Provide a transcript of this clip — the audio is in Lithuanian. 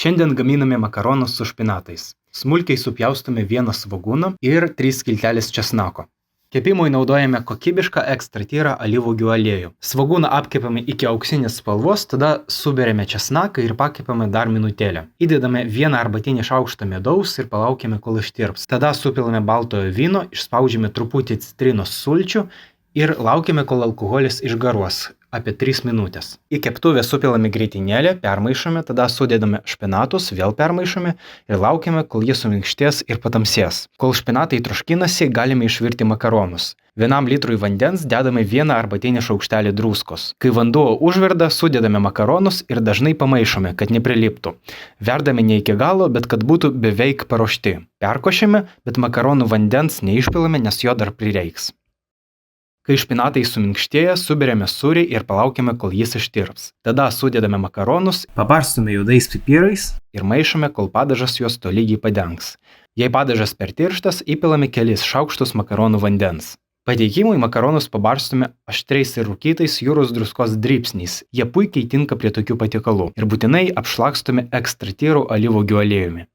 Šiandien gaminame makaronus su špinatais. Smulkiai supjaustome 1 svogūną ir 3 skilteles česnako. Kepimui naudojame kokybišką ekstra tyrą alyvuogių aliejų. Svogūną apkepame iki auksinės spalvos, tada suberiame česnaką ir pakepame dar minutėlę. Įdedame 1 arbatinį šaukštą medaus ir palaukime, kol ištirps. Tada supilame baltojo vyno, išspaudžiame truputį citrinos sulčių ir laukiame, kol alkoholis išgaruos. Apie 3 minutės. Į keptuvę supilame grietinėlę, permaišome, tada sudedame špinatus, vėl permaišome ir laukiame, kol jie suminkštės ir patamsės. Kol špinatai troškinasi, galime išvirti makaronus. 1 litrui vandens dedame 1 arbatinį šaukštelį druskos. Kai vanduo užverda, sudedame makaronus ir dažnai pamaišome, kad nepriliptų. Verdame ne iki galo, bet kad būtų beveik paruošti. Perkošiame, bet makaronų vandens neišpilame, nes jo dar prireiks. Kai špinatai suminkštėja, suberiame sūrį ir palaukime, kol jis ištirps. Tada sudedame makaronus, pabarstome juodais pipirais ir maišome, kol padažas juos tolygiai padengs. Jei padažas per tirštas, įpilame kelis šaukštus makaronų vandens. Pateikimui makaronus pabarstome aštriais ir rūkytais jūros druskos dribsniais. Jie puikiai tinka prie tokių patiekalų. Ir būtinai apšlakstome ekstra tyru alyvuogių aliejumi.